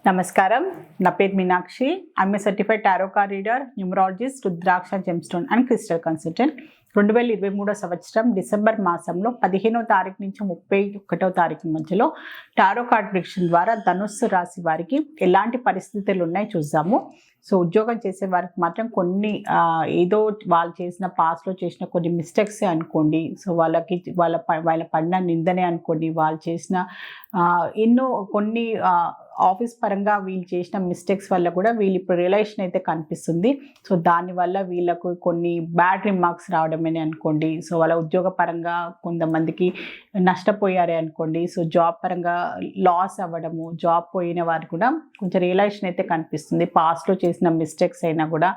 నమస్కారం. నా పేరు Meenakshi. I'm a certified tarot card reader, numerologist, rudraksha gemstone and crystal consultant. 2023 సంవత్సరం డిసెంబర్ మాసంలో 15వ తారీఖు నుంచి 31వ తారీఖు మధ్యలో టారో కార్డ్ ప్రిడిక్షన్ ద్వారా ధనుస్సు రాశి వారికి ఎలాంటి పరిస్థితులు ఉన్నాయి చూద్దాము. సో ఉద్యోగం చేసే వారికి మాత్రం కొన్ని ఏదో వాళ్ళు చేసిన పాస్ట్లో చేసిన కొన్ని మిస్టేక్సే అనుకోండి. సో వాళ్ళకి వాళ్ళ పడిన నిందనే అనుకోండి. వాళ్ళు చేసిన ఎన్నో కొన్ని ఆఫీస్ పరంగా వీళ్ళు చేసిన మిస్టేక్స్ వల్ల కూడా వీళ్ళు ఇప్పుడు రియలైజేషన్ అయితే కనిపిస్తుంది. సో దానివల్ల వీళ్ళకు కొన్ని బ్యాడ్ రిమార్క్స్ రావడమని అనుకోండి. సో వాళ్ళ ఉద్యోగ పరంగా కొంతమందికి నష్టపోయారే అనుకోండి. సో జాబ్ పరంగా లాస్ అవ్వడము, జాబ్ పోయిన వారు కూడా కొంచెం రియలైజేషన్ అయితే కనిపిస్తుంది. పాస్ట్లో చేసిన మిస్టేక్స్ అయినా కూడా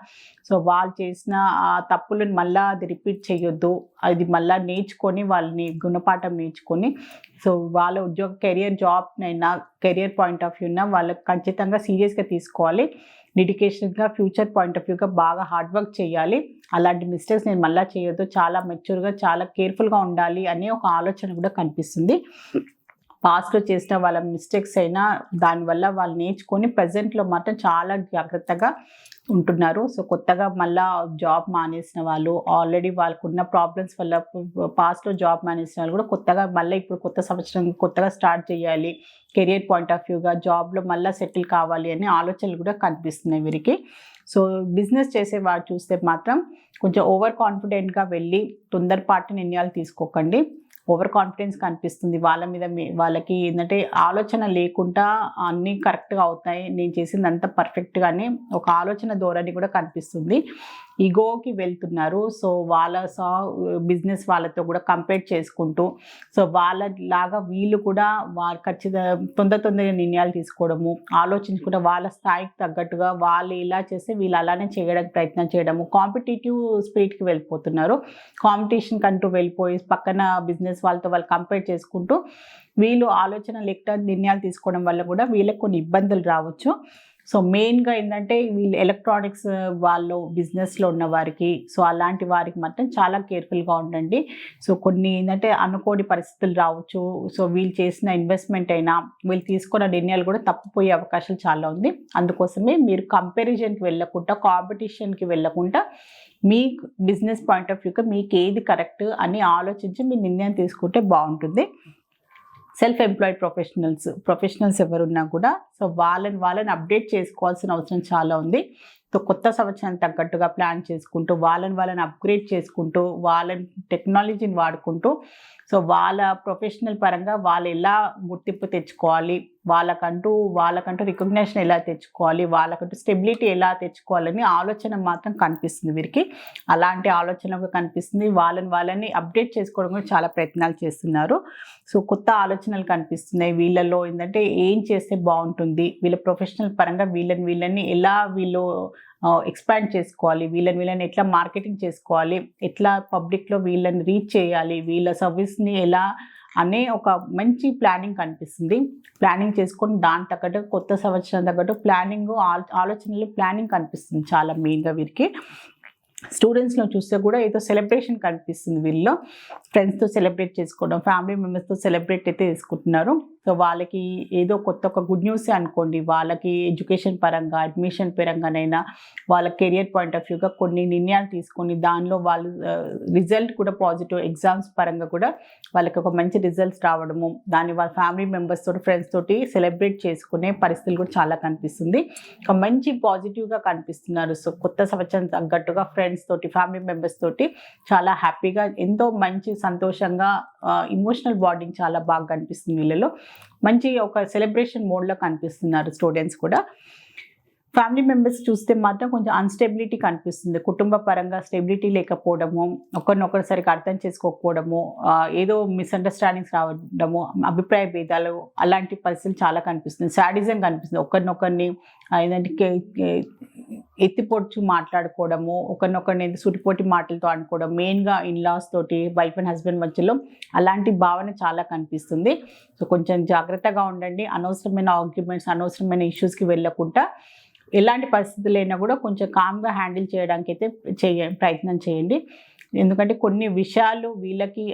సో వాళ్ళు చేసిన ఆ తప్పులను మళ్ళీ అది రిపీట్ చేయొద్దు, అది మళ్ళీ నేర్చుకొని వాళ్ళని గుణపాఠం నేర్చుకొని సో వాళ్ళ ఉద్యోగ జాబ్నైనా కెరియర్ పాయింట్ ఆఫ్ వ్యూనా వాళ్ళకి ఖచ్చితంగా సీరియస్గా తీసుకోవాలి. డెడికేషన్గా ఫ్యూచర్ పాయింట్ ఆఫ్ వ్యూగా బాగా హార్డ్ వర్క్ చేయాలి. అలాంటి మిస్టేక్స్ నేను మళ్ళీ చేయొద్దు, చాలా మెచ్యూర్గా చాలా కేర్ఫుల్గా ఉండాలి అనే ఒక ఆలోచన కూడా కనిపిస్తుంది. పాస్ట్లో చేసిన వాళ్ళ మిస్టేక్స్ అయినా దానివల్ల వాళ్ళు నేర్చుకొని ప్రజెంట్లో మాత్రం చాలా జాగ్రత్తగా ఉంటున్నారు. సో కొత్తగా మళ్ళీ జాబ్ మానేసిన వాళ్ళు, ఆల్రెడీ వాళ్ళకున్న ప్రాబ్లమ్స్ వల్ల పాస్ట్లో జాబ్ మానేసిన వాళ్ళు కూడా కొత్తగా మళ్ళీ ఇప్పుడు కొత్త సంవత్సరం కొత్తగా స్టార్ట్ చేయాలి, కెరియర్ పాయింట్ ఆఫ్ వ్యూగా జాబ్లో మళ్ళీ సెటిల్ కావాలి అనే ఆలోచనలు కూడా కనిపిస్తున్నాయి వీరికి. సో బిజినెస్ చేసేవాడు చూస్తే మాత్రం కొంచెం ఓవర్ కాన్ఫిడెంట్గా వెళ్ళి తొందరపాటు నిర్ణయాలు తీసుకోకండి. ఓవర్ కాన్ఫిడెన్స్ కనిపిస్తుంది వాళ్ళ మీద. వాళ్ళకి ఏంటంటే ఆలోచన లేకుండా అన్నీ కరెక్ట్గా అవుతాయి, నేను చేసింది అంతా పర్ఫెక్ట్గానే ఒక ఆలోచన ధోరణి కూడా కనిపిస్తుంది. ఈగోకి వెళ్తున్నారు. సో వాళ్ళ బిజినెస్ వాళ్ళతో కూడా కంపేర్ చేసుకుంటూ సో వాళ్ళలాగా వీళ్ళు కూడా తొందరగా నిర్ణయాలు తీసుకోవడము, ఆలోచించుకుంటే వాళ్ళ స్థాయికి తగ్గట్టుగా వాళ్ళు ఇలా చేస్తే వీళ్ళు అలానే చేయడానికి ప్రయత్నం చేయడము, కాంపిటేటివ్ స్పిరిట్కి వెళ్ళిపోతున్నారు. కాంపిటీషన్ కంటూ వెళ్ళిపోయి పక్కన బిజినెస్ వాళ్ళతో వాళ్ళు కంపేర్ చేసుకుంటూ వీళ్ళు ఆలోచన లేకుండా నిర్ణయాలు తీసుకోవడం వల్ల కూడా వీళ్ళకి కొన్ని ఇబ్బందులు రావచ్చు. సో మెయిన్గా ఏంటంటే వీళ్ళు ఎలక్ట్రానిక్స్ వాళ్ళు బిజినెస్లో ఉన్న వారికి సో అలాంటి వారికి మాత్రం చాలా కేర్ఫుల్గా ఉండండి. సో కొన్ని ఏంటంటే అనుకోని పరిస్థితులు రావచ్చు. సో వీళ్ళు చేసిన ఇన్వెస్ట్మెంట్ అయినా వీళ్ళు తీసుకున్న నిర్ణయాలు కూడా తప్పిపోయే అవకాశాలు చాలా ఉంది. అందుకోసమే మీరు కంపారిజన్కి వెళ్ళకుండా, కాంపిటీషన్కి వెళ్ళకుండా మీ బిజినెస్ పాయింట్ ఆఫ్ వ్యూగా మీకు ఏది కరెక్ట్ అని ఆలోచించి మీ నిర్ణయం తీసుకుంటే బాగుంటుంది. సెల్ఫ్ ఎంప్లాయిడ్ ప్రొఫెషనల్స్ ఎవరున్నా కూడా సో వాళ్ళని అప్డేట్ చేసుకోవాల్సిన అవసరం చాలా ఉంది. సో కొత్త సంవత్సరానికి తగ్గట్టుగా ప్లాన్ చేసుకుంటూ వాళ్ళని అప్గ్రేడ్ చేసుకుంటూ వాళ్ళని టెక్నాలజీని వాడుకుంటూ సో వాళ్ళ ప్రొఫెషనల్ పరంగా వాళ్ళు ఎలా గుర్తింపు తెచ్చుకోవాలి, వాళ్ళకంటూ రికగ్నేషన్ ఎలా తెచ్చుకోవాలి, వాళ్ళకంటూ స్టెబిలిటీ ఎలా తెచ్చుకోవాలని ఆలోచన మాత్రం కనిపిస్తుంది వీరికి. అలాంటి ఆలోచన కనిపిస్తుంది. వాళ్ళని అప్డేట్ చేసుకోవడం కూడా చాలా ప్రయత్నాలు చేస్తున్నారు. సో కొత్త ఆలోచనలు కనిపిస్తున్నాయి వీళ్ళలో. ఏంటంటే ఏం చేస్తే బాగుంటుంది, వీళ్ళ ప్రొఫెషనల్ పరంగా వీళ్ళని ఎలా వీళ్ళు ఎక్స్పాండ్ చేసుకోవాలి, వీళ్ళని ఎట్లా మార్కెటింగ్ చేసుకోవాలి, ఎట్లా పబ్లిక్లో వీళ్ళని రీచ్ చేయాలి, వీళ్ళ సర్వీస్ని ఎలా అనే ఒక మంచి ప్లానింగ్ కనిపిస్తుంది. ప్లానింగ్ చేసుకొని దాని తగ్గట్టు కొత్త సంవత్సరం తగ్గట్టు ప్లానింగ్ కనిపిస్తుంది చాలా మెయిన్గా వీరికి. స్టూడెంట్స్లో చూస్తే కూడా ఏదో సెలబ్రేషన్ కనిపిస్తుంది. వీళ్ళు ఫ్రెండ్స్తో సెలబ్రేట్ చేసుకోవడం, ఫ్యామిలీ మెంబర్స్తో సెలబ్రేట్ అయితే చేసుకుంటున్నారు. సో వాళ్ళకి ఏదో కొత్త ఒక గుడ్ న్యూసే అనుకోండి. వాళ్ళకి ఎడ్యుకేషన్ పరంగా, అడ్మిషన్ పరంగానైనా వాళ్ళ కెరియర్ పాయింట్ ఆఫ్ వ్యూగా కొన్ని నిర్ణయాలు తీసుకొని దానిలో వాళ్ళు రిజల్ట్ కూడా పాజిటివ్, ఎగ్జామ్స్ పరంగా కూడా వాళ్ళకి ఒక మంచి రిజల్ట్స్ రావడము, దాన్ని వాళ్ళ ఫ్యామిలీ మెంబర్స్ తోటి ఫ్రెండ్స్ తోటి సెలబ్రేట్ చేసుకునే పరిస్థితులు కూడా చాలా కనిపిస్తుంది. ఒక మంచి పాజిటివ్గా కనిపిస్తున్నారు. సో కొత్త సంవత్సరం తగ్గట్టుగా ఫ్రెండ్స్ తోటి, ఫ్యామిలీ మెంబర్స్ తోటి చాలా హ్యాపీగా, ఎంతో మంచి సంతోషంగా, ఇమోషనల్ బాండింగ్ చాలా బాగా కనిపిస్తుంది వీళ్ళలో. మంచి ఒక సెలబ్రేషన్ మోడ్లో కనిపిస్తున్నారు స్టూడెంట్స్ కూడా. ఫ్యామిలీ మెంబర్స్ చూస్తే మాత్రం కొంచెం అన్స్టెబిలిటీ కనిపిస్తుంది. కుటుంబ పరంగా స్టెబిలిటీ లేకపోవడము, ఒకరినొకరు సరిగ్గా అర్థం చేసుకోకపోవడము, ఏదో మిస్అండర్స్టాండింగ్స్ రావడము, అభిప్రాయ భేదాలు, అలాంటి పరిస్థితులు చాలా కనిపిస్తుంది. సాడిజం కనిపిస్తుంది. ఒకరినొకరిని ఏదంటే ఎత్తిపొడుచు మాట్లాడుకోవడము, ఒకరినొకరిని సుటిపోటి మాటలతో అనుకోవడం, మెయిన్గా ఇన్లాస్ తోటి, వైఫ్ అండ్ హస్బెండ్ మధ్యలో అలాంటి భావన చాలా కనిపిస్తుంది. సో కొంచెం జాగ్రత్తగా ఉండండి. అనవసరమైన ఆర్గ్యుమెంట్స్, అనవసరమైన ఇష్యూస్కి వెళ్ళకుండా ఎలాంటి పరిస్థితులైనా కూడా కొంచెం కామ్గా హ్యాండిల్ చేయడానికి అయితే ప్రయత్నం చేయండి. ఎందుకంటే కొన్ని విషయాలు వీళ్ళకి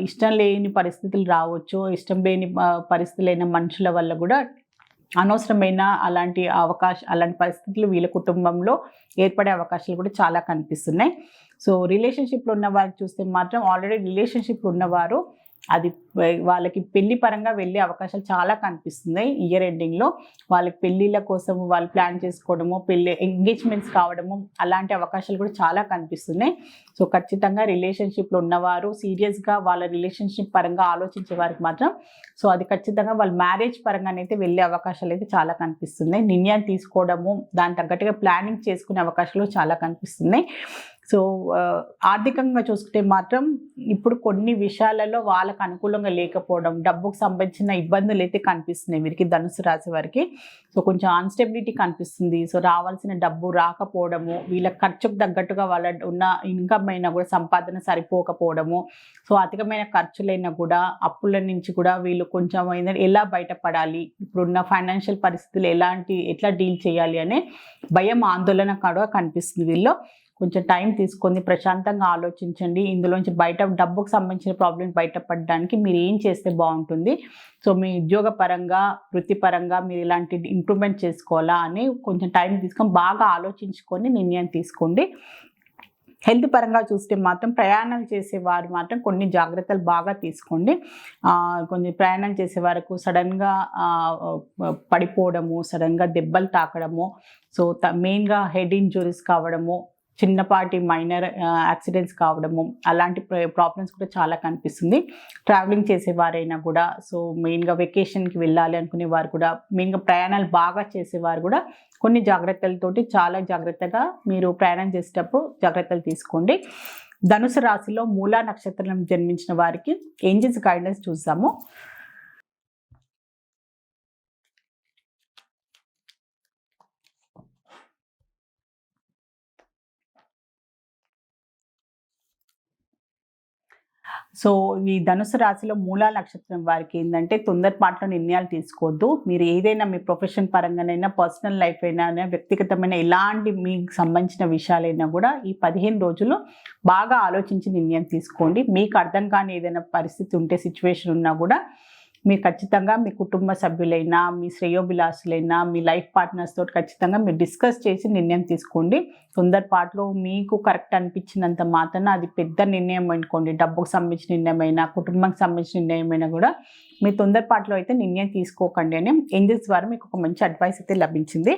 ఇష్టం లేని పరిస్థితులు రావచ్చు, ఇష్టం లేని పరిస్థితులైన మనుషుల వల్ల కూడా అనవసరమైన అలాంటి పరిస్థితులు వీళ్ళ కుటుంబంలో ఏర్పడే అవకాశాలు కూడా చాలా కనిపిస్తున్నాయి. సో రిలేషన్షిప్లో ఉన్న వారికి చూస్తే మాత్రం ఆల్రెడీ రిలేషన్షిప్లో ఉన్నవారు అది వాళ్ళకి పెళ్లి పరంగా వెళ్ళే అవకాశాలు చాలా కనిపిస్తున్నాయి. ఇయర్ ఎండింగ్లో వాళ్ళకి పెళ్ళిళ్ళ కోసం వాళ్ళు ప్లాన్ చేసుకోవడము, ఎంగేజ్మెంట్స్ కావడము, అలాంటి అవకాశాలు కూడా చాలా కనిపిస్తున్నాయి. సో ఖచ్చితంగా రిలేషన్షిప్లో ఉన్నవారు సీరియస్గా వాళ్ళ రిలేషన్షిప్ పరంగా ఆలోచించే వారికి మాత్రం సో అది ఖచ్చితంగా వాళ్ళ మ్యారేజ్ పరంగానైతే వెళ్ళే అవకాశాలు అయితే చాలా కనిపిస్తున్నాయి. నిర్ణయం తీసుకోవడము, దాని తగ్గట్టుగా ప్లానింగ్ చేసుకునే అవకాశాలు చాలా కనిపిస్తున్నాయి. సో ఆర్థికంగా చూసుకుంటే మాత్రం ఇప్పుడు కొన్ని విషయాలలో వాళ్ళకు అనుకూలంగా లేకపోవడం, డబ్బుకు సంబంధించిన ఇబ్బందులు అయితే కనిపిస్తున్నాయి వీరికి, ధనుసు రాశి వారికి. సో కొంచెం అన్స్టెబిలిటీ కనిపిస్తుంది. సో రావాల్సిన డబ్బు రాకపోవడము, వీళ్ళ ఖర్చుకు తగ్గట్టుగా వాళ్ళ ఉన్న ఇన్కమ్ అయినా కూడా సంపాదన సరిపోకపోవడము, సో అధికమైన ఖర్చులైనా కూడా అప్పుల నుంచి కూడా వీళ్ళు కొంచెం ఎలా బయటపడాలి, ఇప్పుడున్న ఫైనాన్షియల్ పరిస్థితులు ఎట్లా డీల్ చేయాలి అనే భయం, ఆందోళన కూడా కనిపిస్తుంది వీళ్ళు. కొంచెం టైం తీసుకొని ప్రశాంతంగా ఆలోచించండి. ఇందులోంచి డబ్బుకు సంబంధించిన ప్రాబ్లమ్ బయటపడడానికి మీరు ఏం చేస్తే బాగుంటుంది, సో మీ ఉద్యోగపరంగా వృత్తిపరంగా మీరు ఇలాంటి ఇంప్రూవ్మెంట్ చేసుకోవాలా అని కొంచెం టైం తీసుకొని బాగా ఆలోచించుకొని నిర్ణయం తీసుకోండి. హెల్త్ పరంగా చూస్తే మాత్రం ప్రయాణాలు చేసేవారు మాత్రం కొన్ని జాగ్రత్తలు బాగా తీసుకోండి. కొన్ని ప్రయాణం చేసే వరకు సడన్గా పడిపోవడము, సడన్గా దెబ్బలు తాకడము, సో మెయిన్గా హెడ్ ఇంజురీస్ కావడము, చిన్నపాటి మైనర్ యాక్సిడెంట్స్ కావడము, అలాంటి ప్రాబ్లమ్స్ కూడా చాలా కనిపిస్తుంది. ట్రావెలింగ్ చేసేవారైనా కూడా సో మెయిన్గా వెకేషన్కి వెళ్ళాలి అనుకునే వారు కూడా, మెయిన్గా ప్రయాణాలు బాగా చేసేవారు కూడా కొన్ని జాగ్రత్తలతోటి చాలా జాగ్రత్తగా మీరు ప్రయాణం చేసేటప్పుడు జాగ్రత్తలు తీసుకోండి. ధనుసు రాశిలో మూలా నక్షత్రం జన్మించిన వారికి ఏంజెల్స్ గైడెన్స్ చూద్దాము. సో ఈ ధనుసు రాశిలో మూలా నక్షత్రం వారికి ఏంటంటే తొందరపాట్లో నిర్ణయాలు తీసుకోవద్దు. మీరు ఏదైనా మీ ప్రొఫెషన్ పరంగానైనా, పర్సనల్ లైఫ్ అయినా, వ్యక్తిగతమైన ఎలాంటి మీకు సంబంధించిన విషయాలైనా కూడా ఈ 15 రోజులు బాగా ఆలోచించి నిర్ణయం తీసుకోండి. మీకు అర్థం కాని ఏదైనా పరిస్థితి ఉంటే, సిచ్యువేషన్ ఉన్నా కూడా మీరు ఖచ్చితంగా మీ కుటుంబ సభ్యులైనా, మీ శ్రేయోభిలాషులైనా, మీ లైఫ్ పార్ట్నర్స్ తోటి ఖచ్చితంగా మీరు డిస్కస్ చేసి నిర్ణయం తీసుకోండి. తొందరపాటులో మీకు కరెక్ట్ అనిపించినంత మాత్రాన అది పెద్ద నిర్ణయం అనుకోండి, డబ్బుకు సంబంధించిన నిర్ణయమైనా, కుటుంబానికి సంబంధించిన నిర్ణయమైనా కూడా మీ తొందరపాటులో అయితే నిర్ణయం తీసుకోకండి అని ఏంజెల్స్ ద్వారా మీకు ఒక మంచి అడ్వైస్ అయితే లభించింది.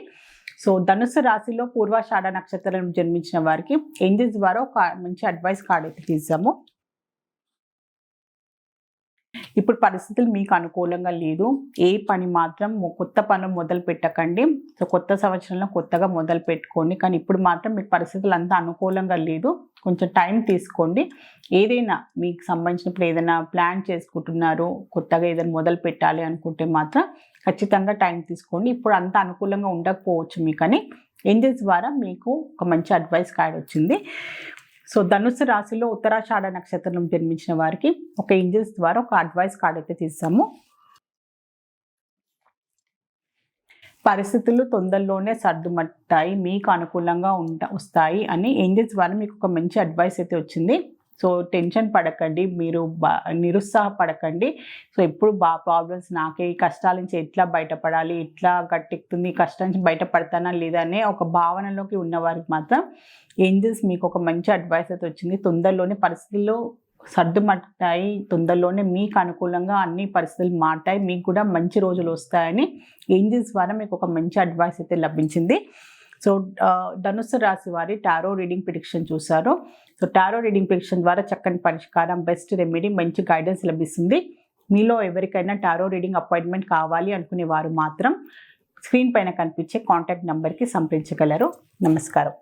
సో ధనుసు రాశిలో పూర్వాషాఢ నక్షత్రం జన్మించిన వారికి ఏంజెల్స్ ద్వారా ఒక మంచి అడ్వైస్ కార్డ్ అయితే తీసాము. ఇప్పుడు పరిస్థితులు మీకు అనుకూలంగా లేదు. ఏ పని మాత్రం కొత్త పనులు మొదలు పెట్టకండి. సో కొత్త సంవత్సరంలో కొత్తగా మొదలు పెట్టుకోండి. కానీ ఇప్పుడు మాత్రం మీకు పరిస్థితులు అంతా అనుకూలంగా లేదు. కొంచెం టైం తీసుకోండి. ఏదైనా మీకు సంబంధించినప్పుడు ఏదైనా ప్లాన్ చేసుకుంటున్నారు, కొత్తగా ఏదైనా మొదలు పెట్టాలి అనుకుంటే మాత్రం ఖచ్చితంగా టైం తీసుకోండి. ఇప్పుడు అంత అనుకూలంగా ఉండకపోవచ్చు మీకని ఏంజెల్స్ ద్వారా మీకు ఒక మంచి అడ్వైస్ కార్డ్ వచ్చింది. సో ధనుసు రాశిలో ఉత్తరాషాఢ నక్షత్రం జన్మించిన వారికి ఒక ఏంజెల్స్ ద్వారా ఒక అడ్వైస్ కార్డ్ అయితే తీసాము. పరిస్థితులు తొందరలోనే సర్దుమట్టాయి, మీకు అనుకూలంగా వస్తాయి అని ఏంజెల్స్ ద్వారా మీకు ఒక మంచి అడ్వైస్ అయితే వచ్చింది. సో టెన్షన్ పడకండి, మీరు నిరుత్సాహపడకండి. సో ఎప్పుడు ప్రాబ్లమ్స్ నాకే, ఈ కష్టాల నుంచి ఎట్లా బయటపడాలి, ఎట్లా గట్టెక్కుతుంది, ఈ కష్టం నుంచి బయటపడతానా లేదా అనే ఒక భావనలోకి ఉన్నవారికి మాత్రం ఏంజెల్స్ మీకు ఒక మంచి అడ్వైస్ అయితే వచ్చింది. తొందరలోనే పరిస్థితుల్లో సర్దుమట్టాయి, తొందరలోనే మీకు అనుకూలంగా అన్ని పరిస్థితులు మారుతాయి, మీకు కూడా మంచి రోజులు వస్తాయని ఏంజెల్స్ ద్వారా మీకు ఒక మంచి అడ్వైస్ అయితే లభించింది. సో ధనుస్సు రాశి వారి టారో రీడింగ్ ప్రిడిక్షన్ చూసారు. సో టారో రీడింగ్ ప్రిడిక్షన్ ద్వారా చక్కని పరిష్కారం, బెస్ట్ రెమెడీ, మంచి గైడెన్స్ లభిస్తుంది. మీలో ఎవరికైనా టారో రీడింగ్ అపాయింట్మెంట్ కావాలి అనుకునే వారు మాత్రం స్క్రీన్ పైన కనిపించే కాంటాక్ట్ నెంబర్కి సంప్రదించగలరు. నమస్కారం.